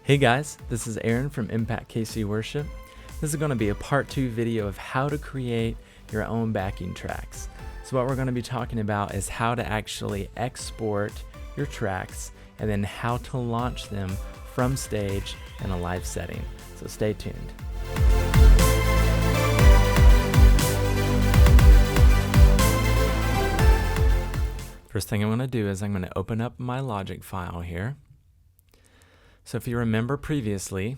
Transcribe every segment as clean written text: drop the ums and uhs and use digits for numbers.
Hey guys, this is Aaron from ImpactKC Worship. This is going to be a part 2 video of how to create your own backing tracks. So what we're going to be talking about is how to actually export your tracks and then how to launch them from stage in a live setting. So stay tuned. First thing I'm going to do is I'm going to open up my Logic file here. So if you remember previously,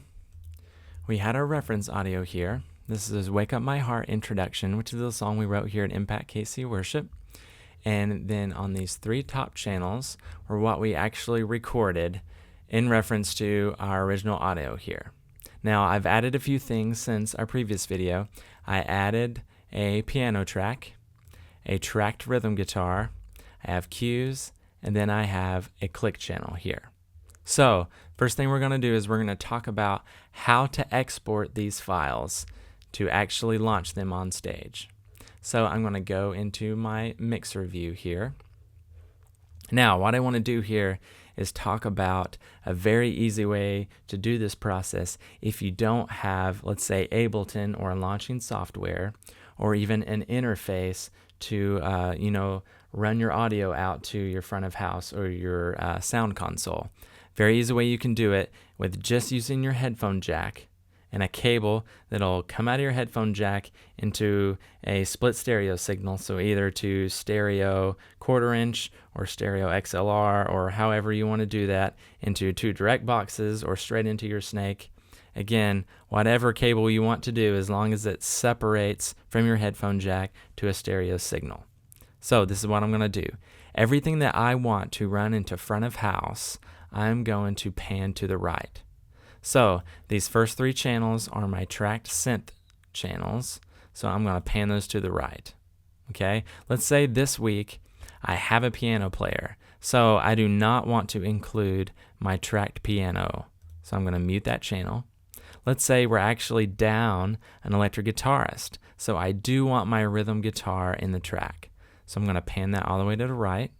we had our reference audio here. This is Wake Up My Heart Introduction, which is a song we wrote here at ImpactKC Worship. And then on these 3 top channels were what we actually recorded in reference to our original audio here. Now I've added a few things since our previous video. I added a piano track, a tracked rhythm guitar, I have cues, and then I have a click channel here. So first thing we're going to do is we're going to talk about how to export these files to actually launch them on stage. So I'm going to go into my mixer view here. Now what I want to do here is talk about a very easy way to do this process if you don't have, let's say, Ableton or launching software or even an interface to run your audio out to your front of house or your sound console. Very easy way you can do it with just using your headphone jack and a cable that'll come out of your headphone jack into a split stereo signal, so either to stereo 1/4 inch or stereo XLR or however you want to do that, into 2 direct boxes or straight into your snake. Again, whatever cable you want to do as long as it separates from your headphone jack to a stereo signal. So this is what I'm going to do. Everything that I want to run into front of house, I'm going to pan to the right. So these first 3 channels are my tracked synth channels, so I'm going to pan those to the right. Okay, let's say this week I have a piano player, so I do not want to include my tracked piano, so I'm going to mute that channel. Let's say we're actually down an electric guitarist, so I do want my rhythm guitar in the track, so I'm going to pan that all the way to the right.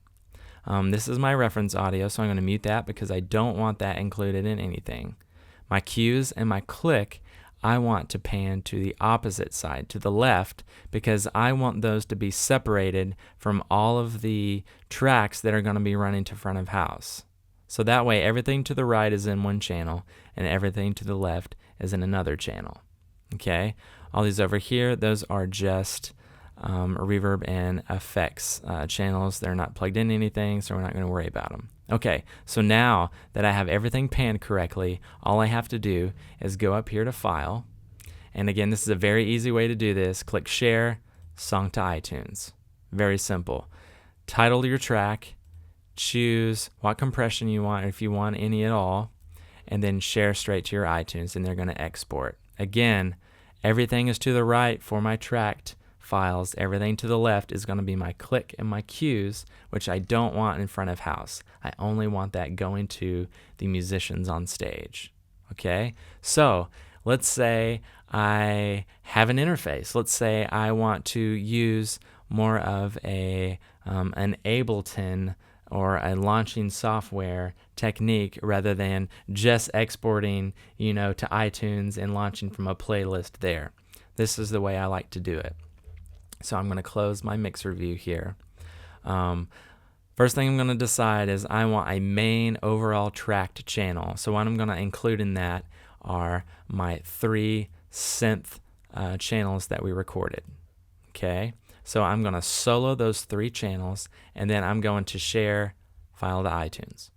This is my reference audio, so I'm going to mute that because I don't want that included in anything. My cues and my click, I want to pan to the opposite side, to the left, because I want those to be separated from all of the tracks that are going to be running to front of house. So that way everything to the right is in one channel and everything to the left is in another channel. Okay, all these over here, those are just reverb and effects channels. They're not plugged in anything, so we're not going to worry about them. Okay, so now that I have everything panned correctly, all I have to do is go up here to File, and again, this is a very easy way to do this. Click Share, Song to iTunes. Very simple. Title your track, choose what compression you want, if you want any at all, and then share straight to your iTunes, and they're going to export. Again, everything is to the right for my tracked files. Everything to the left is going to be my click and my cues, which I don't want in front of house. I only want that going to the musicians on stage. Okay, so let's say I have an interface. Let's say I want to use more of an Ableton or a launching software technique rather than just exporting, to iTunes and launching from a playlist there. This is the way I like to do it. So I'm going to close my mixer view here. First thing I'm going to decide is I want a main overall tracked channel. So what I'm going to include in that are my 3 synth channels that we recorded. Okay, so I'm going to solo those 3 channels, and then I'm going to share file to iTunes.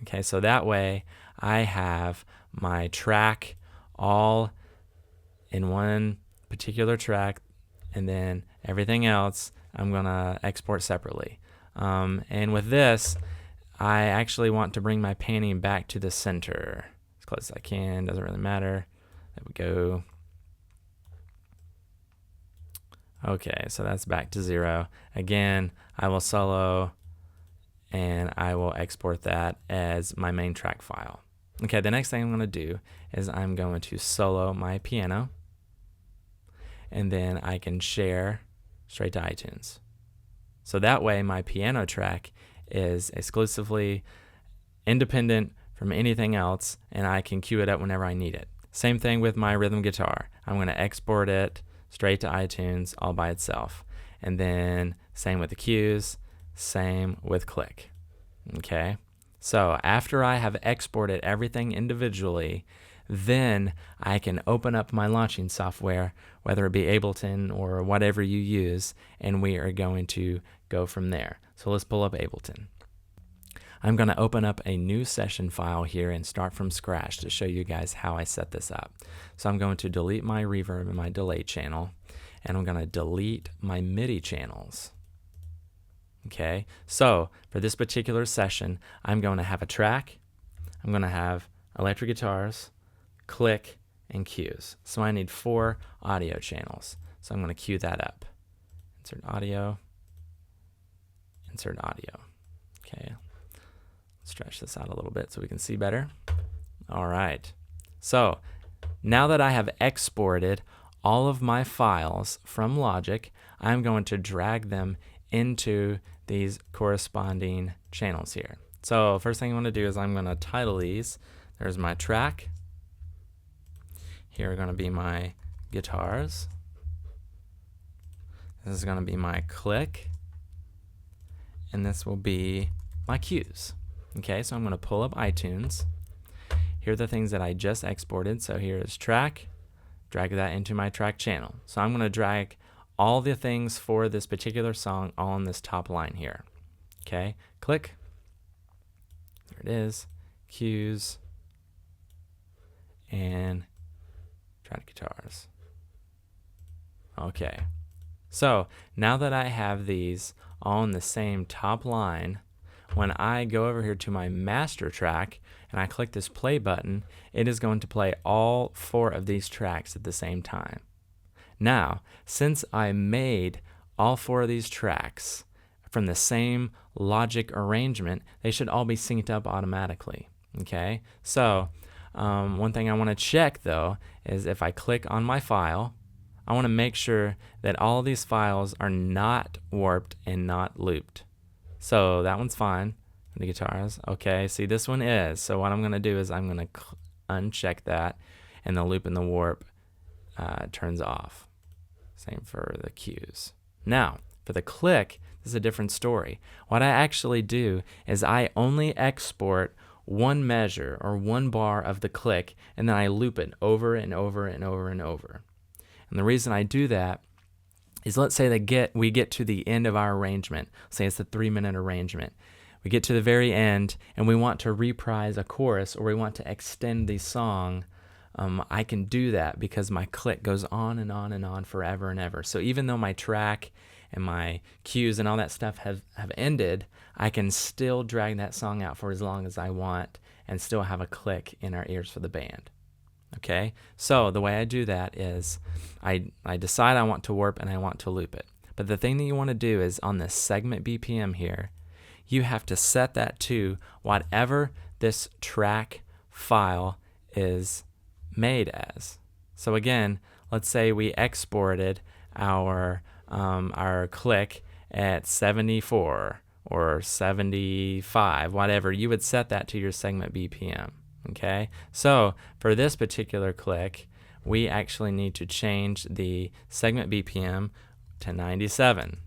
Okay, so that way I have my track all in one particular track, and then everything else I'm going to export separately. And with this, I actually want to bring my panning back to the center as close as I can. Doesn't really matter. There we go. Okay, so that's back to 0. Again, I will solo and I will export that as my main track file. Okay, the next thing I'm going to do is I'm going to solo my piano, and then I can share straight to iTunes. So that way my piano track is exclusively independent from anything else, and I can cue it up whenever I need it. Same thing with my rhythm guitar. I'm going to export it straight to iTunes all by itself. And then same with the cues, same with click. Okay? So after I have exported everything individually, then I can open up my launching software, whether it be Ableton or whatever you use, and we are going to go from there. So let's pull up Ableton. I'm going to open up a new session file here and start from scratch to show you guys how I set this up. So I'm going to delete my reverb and my delay channel, and I'm going to delete my MIDI channels. Okay, so for this particular session, I'm going to have a track, I'm going to have electric guitars, click, and cues. So I need 4 audio channels. So I'm going to cue that up. Insert audio, insert audio. Okay, stretch this out a little bit so we can see better. All right, so now that I have exported all of my files from Logic, I'm going to drag them into these corresponding channels here. So first thing I want to do is I'm going to title these. There's my track. Here are going to be my guitars. This is going to be my click. And this will be my cues. Okay, so I'm going to pull up iTunes. Here are the things that I just exported. So here is track. Drag that into my track channel. So I'm going to drag all the things for this particular song all on this top line here. Okay, click. There it is. Cues. And track guitars. Okay, so now that I have these all on the same top line, when I go over here to my master track and I click this play button, it is going to play all 4 of these tracks at the same time. Now, since I made all 4 of these tracks from the same Logic arrangement, they should all be synced up automatically. Okay, so one thing I want to check though is if I click on my file, I want to make sure that all these files are not warped and not looped. So that one's fine. The guitars, okay, see this one is. So what I'm going to do is I'm going to uncheck that, and the loop and the warp turns off. Same for the cues. Now, for the click, this is a different story. What I actually do is I only export one measure or one bar of the click, and then I loop it over and over and over and over. And the reason I do that is, let's say that we get to the end of our arrangement. Say it's a 3-minute arrangement. We get to the very end and we want to reprise a chorus, or we want to extend the song. I can do that because my click goes on and on and on forever and ever. So even though my track and my cues and all that stuff have ended, I can still drag that song out for as long as I want and still have a click in our ears for the band. Okay, so the way I do that is I decide I want to warp and I want to loop it. But the thing that you want to do is on this segment BPM here, you have to set that to whatever this track file is made as. So again, let's say we exported our click at 74 or 75, whatever. You would set that to your segment BPM. Okay, so for this particular click, we actually need to change the segment BPM to 97.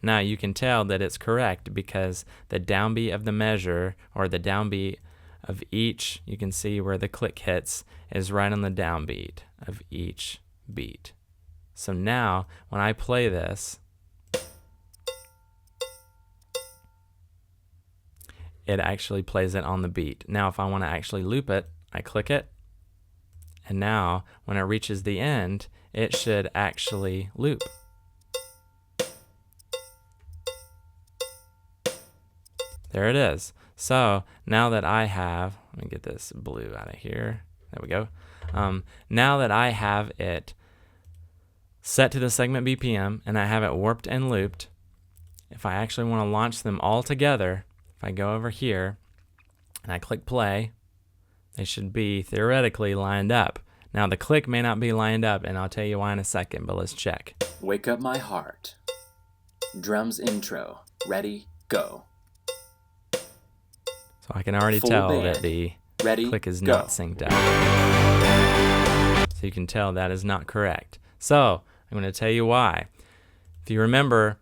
Now you can tell that it's correct because the downbeat of the measure, or the downbeat of each, you can see where the click hits, is right on the downbeat of each beat. So now when I play this, it actually plays it on the beat. Now if I want to actually loop it, I click it, and now when it reaches the end, it should actually loop. There it is. So now that I have, let me get this blue out of here. There we go. Now that I have it set to the segment BPM and I have it warped and looped, if I actually want to launch them all together, if I go over here and I click play, they should be theoretically lined up. Now the click may not be lined up, and I'll tell you why in a second, but let's check. Wake Up My Heart. Drums intro. Ready, go. So I can already Full tell band. that the Ready, click is go. not synced up. So you can tell that is not correct. So I'm going to tell you why. If you remember,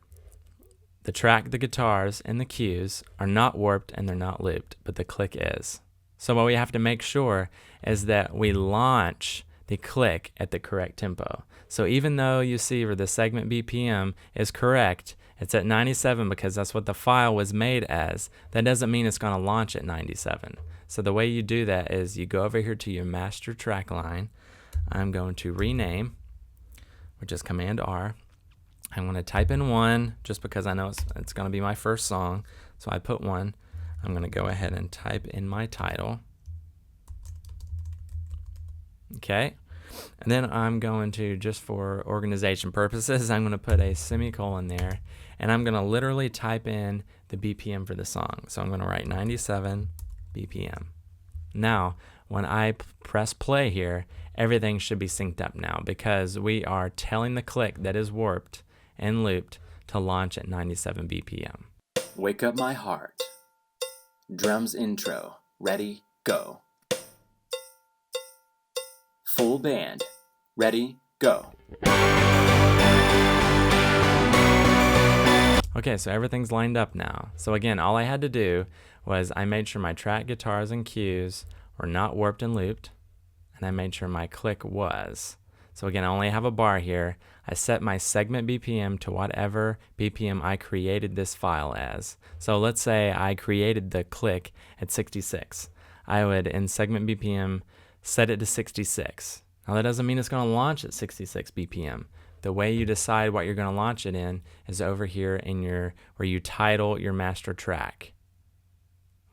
the track, the guitars, and the cues are not warped and they're not looped, but the click is. So what we have to make sure is that we launch the click at the correct tempo. So even though you see where the segment BPM is correct, it's at 97 because that's what the file was made as, that doesn't mean it's going to launch at 97. So the way you do that is you go over here to your master track line. I'm going to rename, which is Command R. I'm going to type in 1 just because I know it's going to be my first song. So I put 1. I'm going to go ahead and type in my title. Okay. And then I'm going to, just for organization purposes, I'm going to put a semicolon there. And I'm going to literally type in the BPM for the song. So I'm going to write 97 BPM. Now, when I press play here, everything should be synced up now because we are telling the click that is warped and looped to launch at 97 BPM. Wake Up My Heart. Drums intro. Ready, go. Full band. Ready, go. Okay, so everything's lined up now. So again, all I had to do was I made sure my track, guitars, and cues were not warped and looped, and I made sure my click was. So again, I only have a bar here. I set my segment BPM to whatever BPM I created this file as. So let's say I created the click at 66. I would, in segment BPM, set it to 66. Now that doesn't mean it's going to launch at 66 BPM. The way you decide what you're going to launch it in is over here in where you title your master track.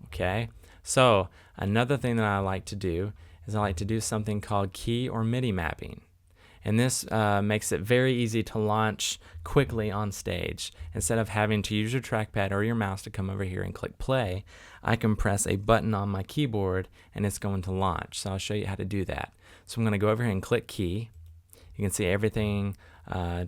Okay? So another thing that I like to do is I like to do something called key or MIDI mapping. And this makes it very easy to launch quickly on stage. Instead of having to use your trackpad or your mouse to come over here and click play, I can press a button on my keyboard and it's going to launch. So I'll show you how to do that. So I'm going to go over here and click key. You can see everything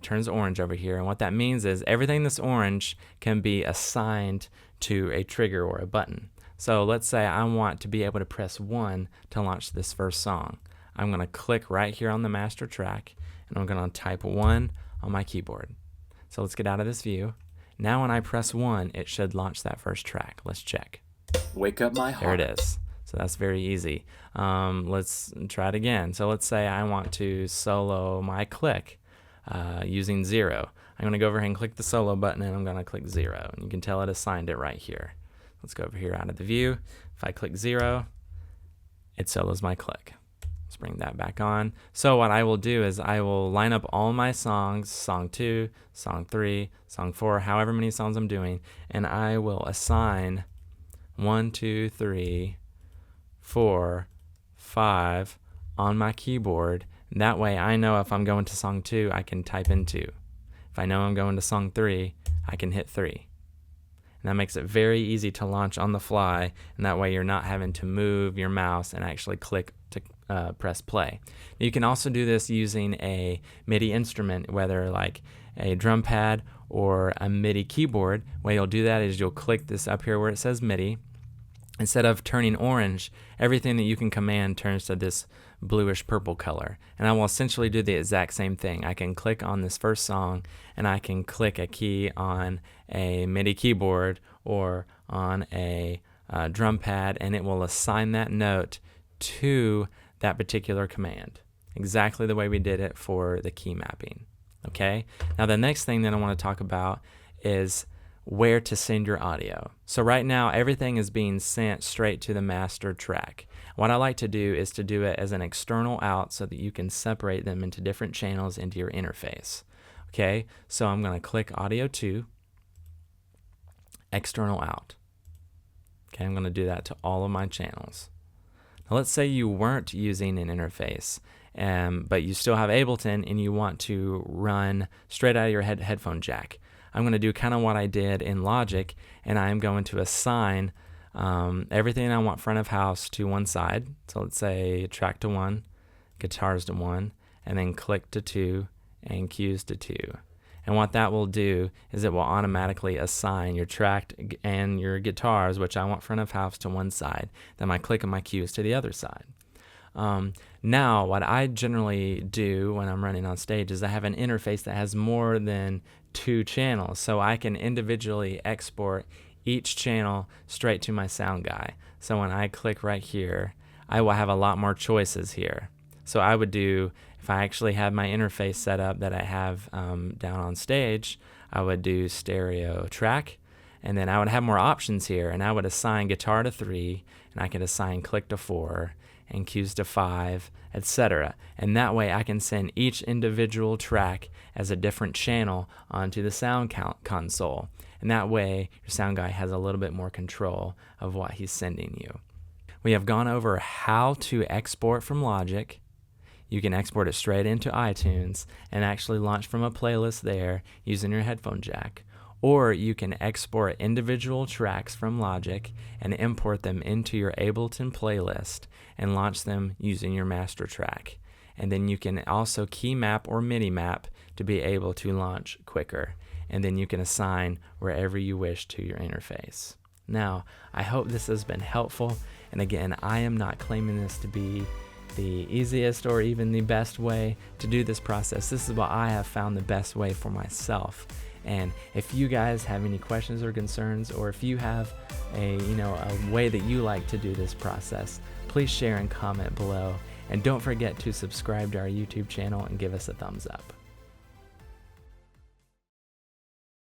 turns orange over here. And what that means is everything that's orange can be assigned to a trigger or a button. So let's say I want to be able to press 1 to launch this first song. I'm going to click right here on the master track, and I'm going to type 1 on my keyboard. So let's get out of this view. Now when I press 1, it should launch that first track. Let's check. Wake Up My Heart. There it is. So that's very easy. Let's try it again. So let's say I want to solo my click using 0. I'm going to go over here and click the solo button, and I'm going to click 0. And you can tell it assigned it right here. Let's go over here out of the view. If I click 0, it solos my click. Let's bring that back on. So what I will do is I will line up all my songs, song 2, song 3, song 4, however many songs I'm doing, and I will assign 1, 2, 3, 4, 5 on my keyboard. And that way I know if I'm going to song 2, I can type in 2. If I know I'm going to song 3, I can hit 3. And that makes it very easy to launch on the fly, and that way you're not having to move your mouse and actually click to press play. You can also do this using a MIDI instrument, whether like a drum pad or a MIDI keyboard. The way you'll do that is you'll click this up here where it says MIDI. Instead of turning orange, everything that you can command turns to this bluish purple color. And I will essentially do the exact same thing. I can click on this first song and I can click a key on a MIDI keyboard or on a drum pad, and it will assign that note to that particular command, exactly the way we did it for the key mapping. Okay? Now the next thing that I want to talk about is where to send your audio. So right now everything is being sent straight to the master track. What I like to do is to do it as an external out so that you can separate them into different channels into your interface. Okay, so I'm going to click audio 2, external out. Okay, I'm going to do that to all of my channels. Now let's say you weren't using an interface, but you still have Ableton and you want to run straight out of your headphone jack. I'm going to do kind of what I did in Logic, and I'm going to assign everything I want front of house to one side. So let's say track to 1, guitars to 1, and then click to 2, and cues to 2. And what that will do is it will automatically assign your track and your guitars, which I want front of house, to one side, then my click and my cues to the other side. Now, what I generally do when I'm running on stage is I have an interface that has more than 2 channels, so I can individually export each channel straight to my sound guy. So when I click right here, I will have a lot more choices here. So I would do, if I actually had my interface set up that I have down on stage, I would do stereo track, and then I would have more options here, and I would assign guitar to 3, and I could assign click to 4, and cues to 5, etc. And that way I can send each individual track as a different channel onto the sound console. And that way your sound guy has a little bit more control of what he's sending you. We have gone over how to export from Logic. You can export it straight into iTunes and actually launch from a playlist there using your headphone jack. Or you can export individual tracks from Logic and import them into your Ableton playlist and launch them using your master track. And then you can also key map or midi map to be able to launch quicker. And then you can assign wherever you wish to your interface. Now, I hope this has been helpful. And again, I am not claiming this to be the easiest or even the best way to do this process. This is what I have found the best way for myself. And if you guys have any questions or concerns, or if you have a way that you like to do this process, please share and comment below. And don't forget to subscribe to our YouTube channel and give us a thumbs up.